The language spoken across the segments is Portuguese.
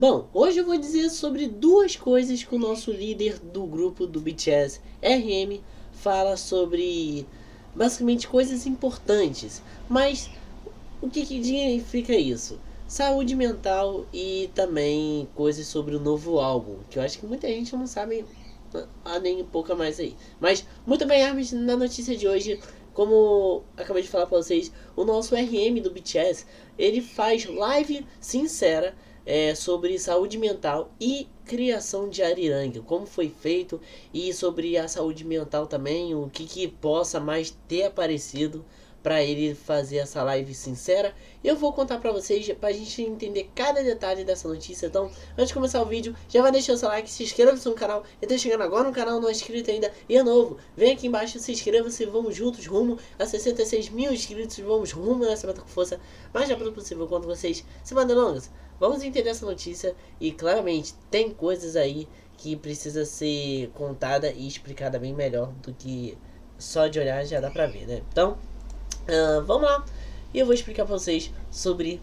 Bom, hoje eu vou dizer sobre duas coisas que o nosso líder do grupo do BTS, RM, fala sobre basicamente coisas importantes. Mas o que significa isso? Saúde mental e também coisas sobre o novo álbum, que eu acho que muita gente não sabe nem um pouco a mais aí. Mas muito bem, Hermes, na notícia de hoje, como acabei de falar para vocês, o nosso RM do BTS, ele faz live sincera sobre saúde mental e criação de Arirang, como foi feito, e sobre a saúde mental também, o que possa mais ter aparecido para ele fazer essa live sincera. Eu vou contar para vocês pra gente entender cada detalhe dessa notícia. Então, antes de começar o vídeo, já vai deixando seu like, se inscreva no canal e tá chegando agora no canal, não é inscrito ainda e é novo. Vem aqui embaixo, se inscreva-se, vamos juntos rumo a 66 mil inscritos, vamos rumo nessa meta com força mais rápido possível quanto vocês. Sem mais delongas, vamos entender essa notícia e claramente tem coisas aí que precisa ser contada e explicada bem melhor do que só de olhar já dá pra ver, né? Então, vamos lá. E eu vou explicar pra vocês sobre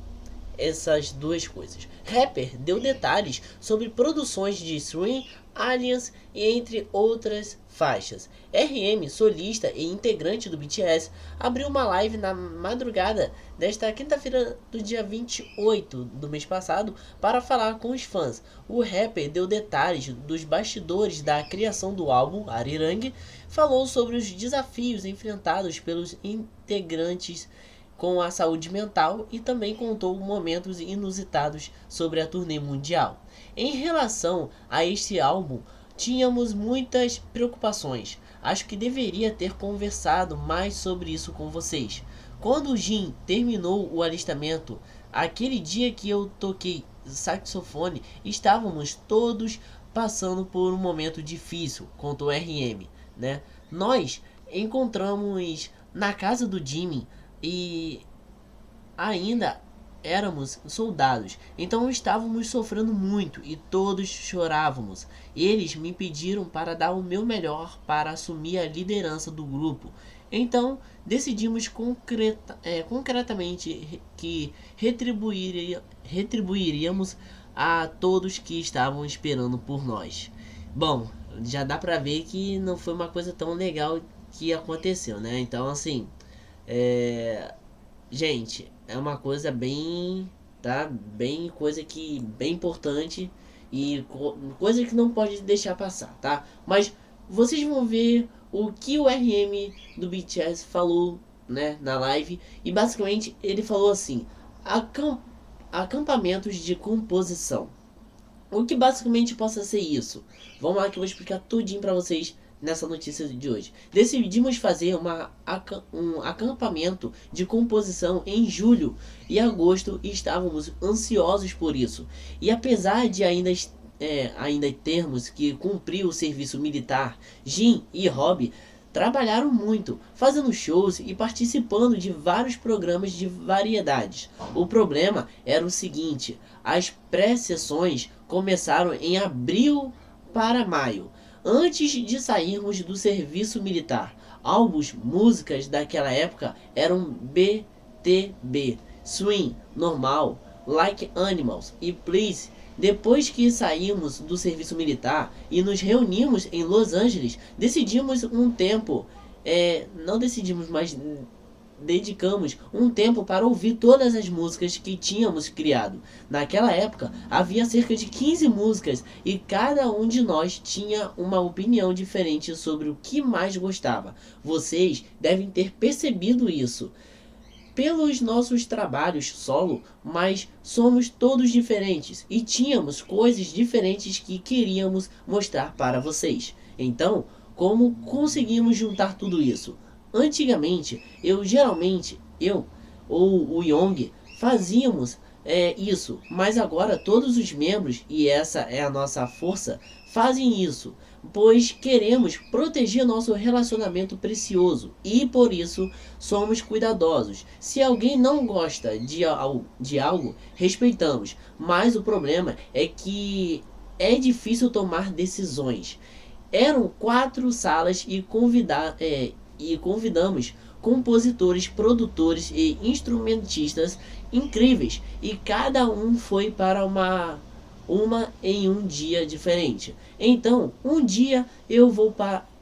essas duas coisas. Rapper deu detalhes sobre produções de Stream, Aliens e entre outras faixas. RM, solista e integrante do BTS, abriu uma live na madrugada desta quinta-feira do dia 28 do mês passado para falar com os fãs. O rapper deu detalhes dos bastidores da criação do álbum Arirang, falou sobre os desafios enfrentados pelos integrantes com a saúde mental e também contou momentos inusitados sobre a turnê mundial. Em relação a este álbum, tínhamos muitas preocupações. Acho que deveria ter conversado mais sobre isso com vocês. Quando o Jin terminou o alistamento, aquele dia que eu toquei saxofone, estávamos todos passando por um momento difícil, contou RM, né? Nós encontramos na casa do Jimmy e ainda éramos soldados, então estávamos sofrendo muito e todos chorávamos. Eles me pediram para dar o meu melhor para assumir a liderança do grupo. Então decidimos concretamente que retribuiríamos a todos que estavam esperando por nós. Bom, já dá pra ver que não foi uma coisa tão legal que aconteceu, né? Então assim, é, gente, é uma coisa bem, tá? Bem coisa que bem importante e coisa que não pode deixar passar, tá? Mas vocês vão ver o que o RM do BTS falou, né, na live, e basicamente ele falou assim: acampamentos de composição. O que basicamente possa ser isso? Vamos lá que eu vou explicar tudinho pra vocês nessa notícia de hoje. Decidimos fazer um acampamento de composição em julho e agosto e estávamos ansiosos por isso. E apesar de ainda termos que cumprir o serviço militar, Jin e Rob trabalharam muito, fazendo shows e participando de vários programas de variedades. O problema era o seguinte: as pré-sessões começaram em abril para maio, antes de sairmos do serviço militar. Álbuns, músicas daquela época eram BTB, Swing, Normal, Like Animals e Please. Depois que saímos do serviço militar e nos reunimos em Los Angeles, decidimos um tempo, não decidimos, mas dedicamos um tempo para ouvir todas as músicas que tínhamos criado. Naquela época havia cerca de 15 músicas e cada um de nós tinha uma opinião diferente sobre o que mais gostava. Vocês devem ter percebido isso pelos nossos trabalhos solo, mas somos todos diferentes e tínhamos coisas diferentes que queríamos mostrar para vocês. Então, como conseguimos juntar tudo isso? Antigamente, eu ou o Young fazíamos isso, mas agora todos os membros, e essa é a nossa força, fazem isso, pois queremos proteger nosso relacionamento precioso e por isso somos cuidadosos. Se alguém não gosta de algo, respeitamos, mas o problema é que é difícil tomar decisões. Eram 4 salas e convidamos compositores, produtores e instrumentistas incríveis e cada um foi para uma em um dia diferente. Então, um dia eu vou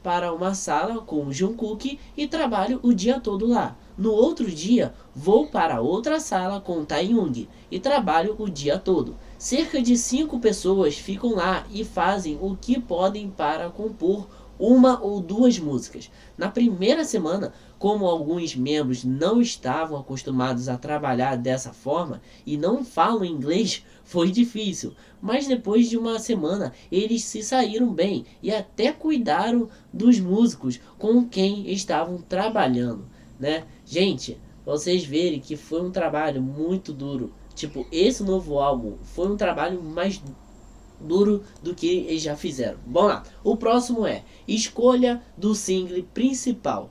para uma sala com o Jungkook e trabalho o dia todo lá. No outro dia, vou para outra sala com o Taeyong e trabalho o dia todo. Cerca de 5 pessoas ficam lá e fazem o que podem para compor uma ou duas músicas. Na primeira semana, como alguns membros não estavam acostumados a trabalhar dessa forma e não falam inglês, foi difícil. Mas depois de uma semana, eles se saíram bem e até cuidaram dos músicos com quem estavam trabalhando, né? Gente, vocês verem que foi um trabalho muito duro. Tipo, esse novo álbum foi um trabalho mais duro do que eles já fizeram. Vamos lá. O próximo é escolha do single principal,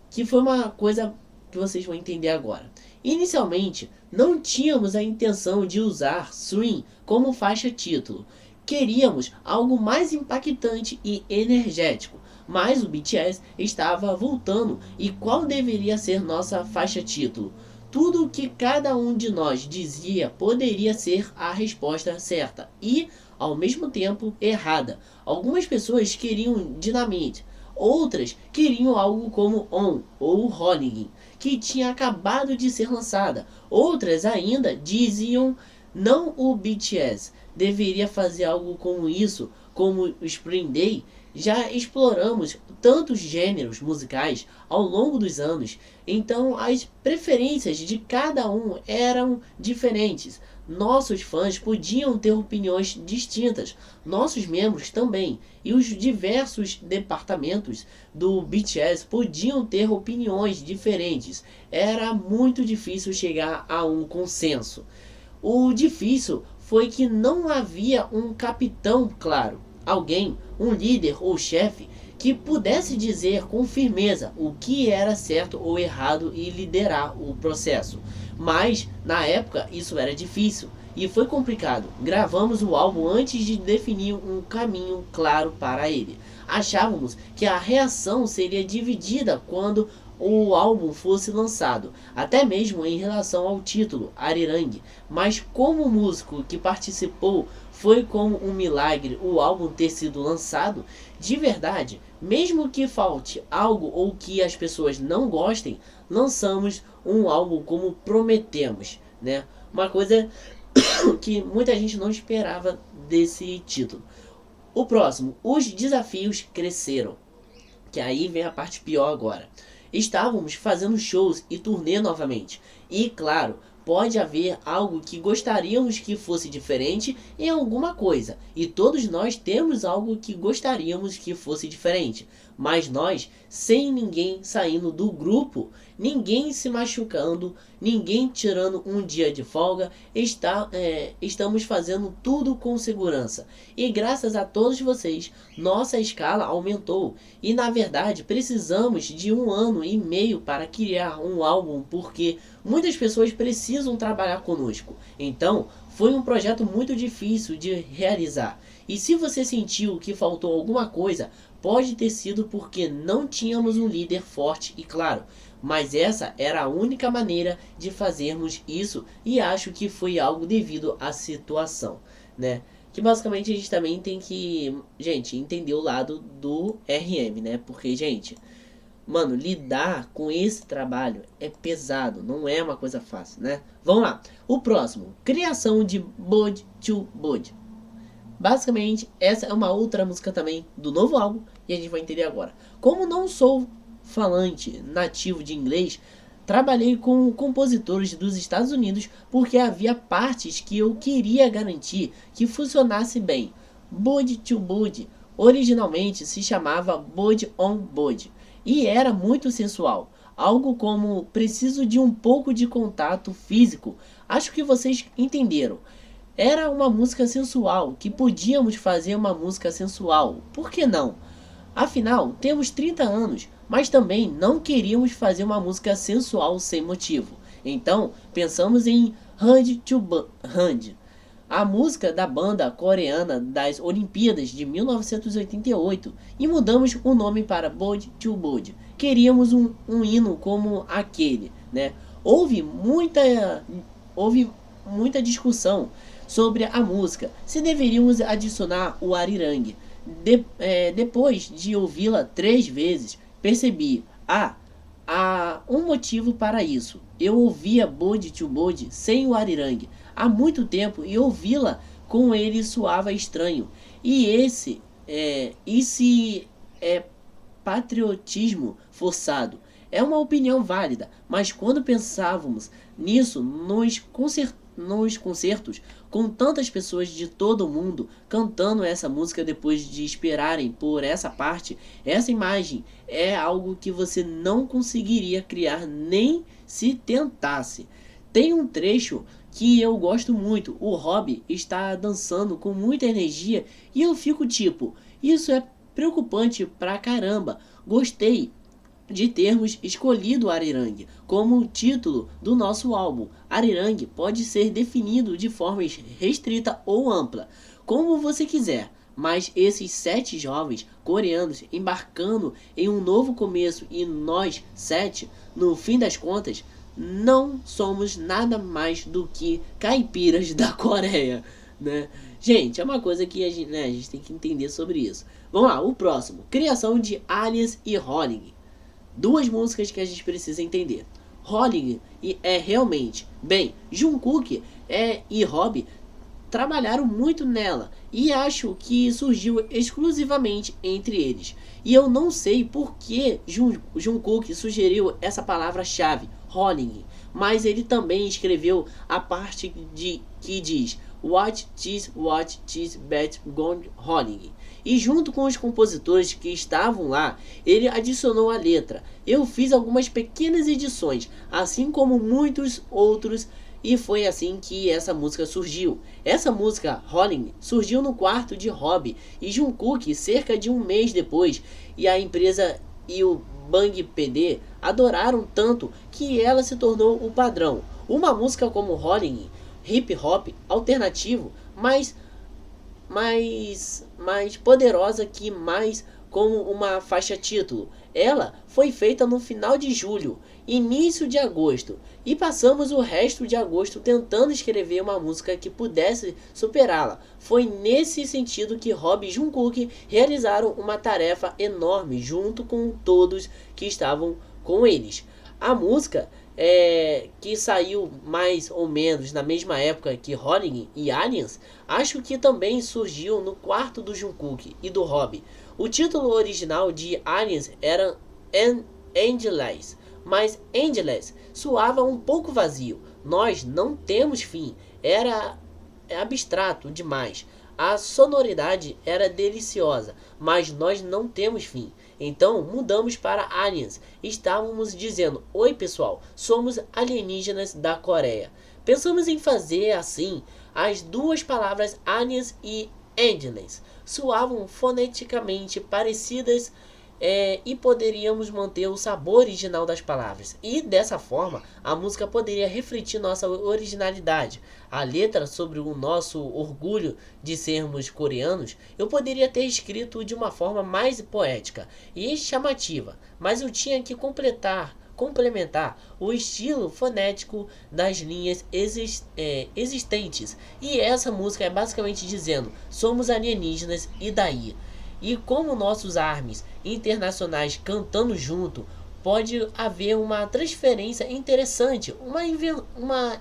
que foi uma coisa que vocês vão entender agora. Inicialmente, não tínhamos a intenção de usar Swing como faixa título. Queríamos algo mais impactante e energético, mas o BTS estava voltando e qual deveria ser nossa faixa título? Tudo o que cada um de nós dizia poderia ser a resposta certa e, ao mesmo tempo, errada. Algumas pessoas queriam Dynamite, outras queriam algo como On ou Rolling, que tinha acabado de ser lançada. Outras ainda diziam não o BTS deveria fazer algo como isso, como o Spring Day. Já exploramos tantos gêneros musicais ao longo dos anos, então as preferências de cada um eram diferentes. Nossos fãs podiam ter opiniões distintas, nossos membros também, e os diversos departamentos do BTS podiam ter opiniões diferentes. Era muito difícil chegar a um consenso. O difícil foi que não havia um capitão claro, alguém, um líder ou chefe, que pudesse dizer com firmeza o que era certo ou errado e liderar o processo. Mas, na época, isso era difícil e foi complicado. Gravamos o álbum antes de definir um caminho claro para ele. Achávamos que a reação seria dividida quando o álbum fosse lançado, até mesmo em relação ao título, Arirang. Mas como músico que participou, foi como um milagre o álbum ter sido lançado. De verdade, mesmo que falte algo ou que as pessoas não gostem, lançamos um álbum como prometemos, né? Uma coisa que muita gente não esperava desse título. O próximo, os desafios cresceram. Que aí vem a parte pior agora. Estávamos fazendo shows e turnê novamente. E claro, pode haver algo que gostaríamos que fosse diferente em alguma coisa. E todos nós temos algo que gostaríamos que fosse diferente. Mas nós, sem ninguém saindo do grupo, ninguém se machucando, ninguém tirando um dia de folga, estamos fazendo tudo com segurança. E graças a todos vocês, nossa escala aumentou. E na verdade, precisamos de 1 ano e meio para criar um álbum, porque muitas pessoas precisam trabalhar conosco. Então, foi um projeto muito difícil de realizar. E se você sentiu que faltou alguma coisa, pode ter sido porque não tínhamos um líder forte e claro. Mas essa era a única maneira de fazermos isso e acho que foi algo devido à situação, né? Que basicamente a gente também tem que, gente, entender o lado do RM, né? Porque, gente, mano, lidar com esse trabalho é pesado, não é uma coisa fácil, né? Vamos lá. O próximo, criação de Body to Body. Basicamente, essa é uma outra música também do novo álbum e a gente vai entender agora. Como não sou falante nativo de inglês, trabalhei com compositores dos Estados Unidos porque havia partes que eu queria garantir que funcionasse bem. Body to Body originalmente se chamava Body on Body e era muito sensual. Algo como preciso de um pouco de contato físico. Acho que vocês entenderam. Era uma música sensual, que podíamos fazer uma música sensual. Por que não? Afinal, temos 30 anos, mas também não queríamos fazer uma música sensual sem motivo. Então, pensamos em Hand to Hand, a música da banda coreana das Olimpíadas de 1988, e mudamos o nome para Body to Body. Queríamos um hino como aquele, né? Houve muita discussão sobre a música, se deveríamos adicionar o Arirang. Depois de ouvi-la 3 vezes, percebi, há um motivo para isso. Eu ouvia Bode to Bode sem o Arirang há muito tempo e ouvi-la com ele soava estranho. E esse é patriotismo forçado. É uma opinião válida, mas quando pensávamos nisso nos concertos, com tantas pessoas de todo o mundo cantando essa música depois de esperarem por essa parte, essa imagem é algo que você não conseguiria criar nem se tentasse. Tem um trecho que eu gosto muito, o Rob está dançando com muita energia e eu fico tipo, isso é preocupante pra caramba. Gostei de termos escolhido Arirang como título do nosso álbum. Arirang pode ser definido de forma restrita ou ampla, como você quiser, mas esses 7 jovens coreanos embarcando em um novo começo e nós 7, no fim das contas, não somos nada mais do que caipiras da Coreia, né? Gente, é uma coisa que a gente tem que entender sobre isso. Vamos lá, o próximo. Criação de Aliens e Rolling. 2 músicas que a gente precisa entender. Rolling é realmente... Bem, Jungkook e Rob trabalharam muito nela e acho que surgiu exclusivamente entre eles. E eu não sei por que Jungkook sugeriu essa palavra-chave, Rolling, mas ele também escreveu a parte que diz Watch this bet gone rolling. E junto com os compositores que estavam lá, ele adicionou a letra. Eu fiz algumas pequenas edições, assim como muitos outros, e foi assim que essa música surgiu. Essa música, Rolling, surgiu no quarto de Rob e Jungkook cerca de um mês depois, e a empresa e o Bang PD adoraram tanto que ela se tornou o padrão. Uma música como Rolling, hip hop alternativo, mais poderosa que mais como uma faixa título. Ela foi feita no final de julho, início de agosto, e passamos o resto de agosto tentando escrever uma música que pudesse superá-la. Foi nesse sentido que Rob e Jungkook realizaram uma tarefa enorme junto com todos que estavam com eles. A música que saiu mais ou menos na mesma época que Rolling e Aliens, acho que também surgiu no quarto do Jungkook e do Rob. O título original de Aliens era Endless, mas Endless soava um pouco vazio. Nós não temos fim, era abstrato demais. A sonoridade era deliciosa, mas nós não temos fim. Então mudamos para Aliens. Estávamos dizendo, oi pessoal, somos alienígenas da Coreia. Pensamos em fazer assim, as 2 palavras Aliens e Endless soavam foneticamente parecidas e poderíamos manter o sabor original das palavras. E dessa forma, a música poderia refletir nossa originalidade. A letra sobre o nosso orgulho de sermos coreanos, eu poderia ter escrito de uma forma mais poética e chamativa, mas eu tinha que complementar o estilo fonético das linhas existentes. E essa música é basicamente dizendo, somos alienígenas e daí? E como nossos armes internacionais cantando junto, pode haver uma transferência interessante, uma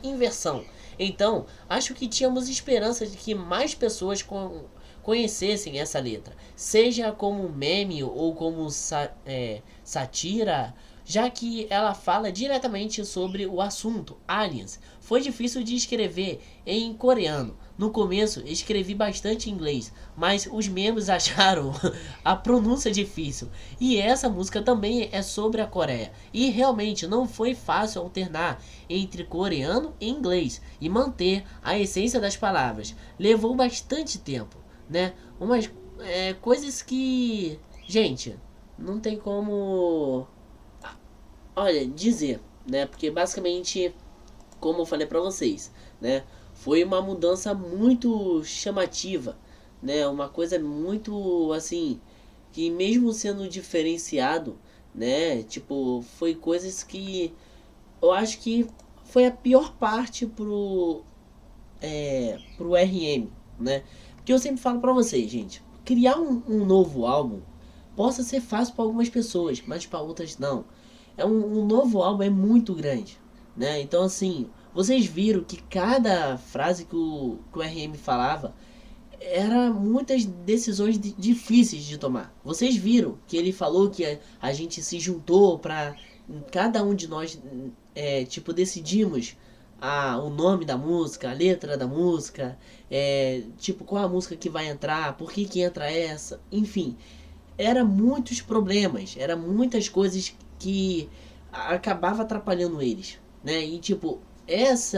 inversão. Então, acho que tínhamos esperança de que mais pessoas conhecessem essa letra, seja como meme ou como sátira, já que ela fala diretamente sobre o assunto, aliens. Foi difícil de escrever em coreano. No começo escrevi bastante em inglês, mas os membros acharam a pronúncia difícil. E essa música também é sobre a Coreia. E realmente não foi fácil alternar entre coreano e inglês e manter a essência das palavras. Levou bastante tempo, né? Umas coisas que, gente, não tem como, olha, dizer, né? Porque basicamente, como eu falei pra vocês, né? Foi uma mudança muito chamativa, né? Uma coisa muito assim, que mesmo sendo diferenciado, né? Tipo, foi coisas que eu acho que foi a pior parte pro RM, né? Porque eu sempre falo pra vocês, gente, criar um novo álbum possa ser fácil para algumas pessoas, mas para outras não. Um novo álbum é muito grande, né? Então assim, vocês viram que cada frase que o RM falava era muitas decisões difíceis de tomar. Vocês viram que ele falou que a gente se juntou para cada um de nós tipo decidimos o nome da música, a letra da música, tipo qual a música que vai entrar, por que entra essa, enfim, era muitos problemas, era muitas coisas que acabava atrapalhando eles, né? E tipo, esse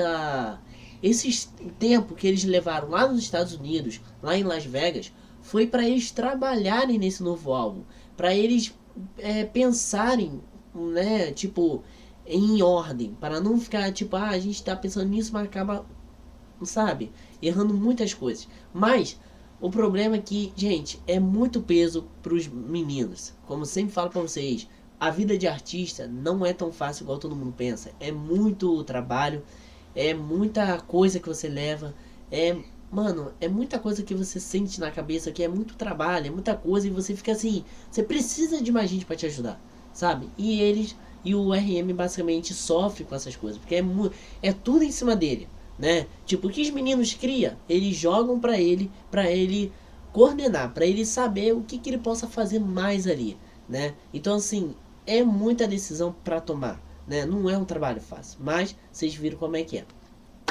tempo que eles levaram lá nos Estados Unidos, lá em Las Vegas, foi para eles trabalharem nesse novo álbum, para eles pensarem, né, tipo, em ordem, para não ficar tipo, a gente tá pensando nisso, mas acaba, sabe, errando muitas coisas. Mas o problema é que, gente, é muito peso pros meninos. Como sempre falo pra vocês, a vida de artista não é tão fácil igual todo mundo pensa. É muito trabalho, é muita coisa que você leva, mano, é muita coisa que você sente na cabeça, que é muito trabalho, é muita coisa, e você fica assim, você precisa de mais gente pra te ajudar, sabe? E o RM basicamente sofre com essas coisas, porque é tudo em cima dele, né? Tipo, o que os meninos criam, eles jogam pra ele coordenar, pra ele saber o que ele possa fazer mais ali, né? Então assim, é muita decisão pra tomar, né? Não é um trabalho fácil, mas vocês viram como é que é.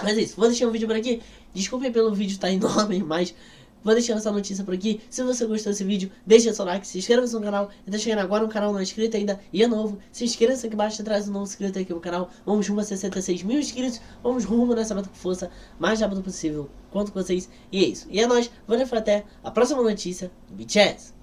Mas é isso, vou deixar o vídeo por aqui. Desculpem pelo vídeo tá enorme, mas vou deixando essa notícia por aqui. Se você gostou desse vídeo, deixa seu like, se inscreva no canal. E tá chegando agora no canal não é inscrito ainda e é novo, se inscreva-se aqui embaixo, traz um novo inscrito aqui no canal. Vamos rumo a 66 mil inscritos. Vamos rumo nessa meta com força, mais rápido possível. Conto com vocês. E é isso. E é nóis. Valeu, até a próxima notícia do BTS.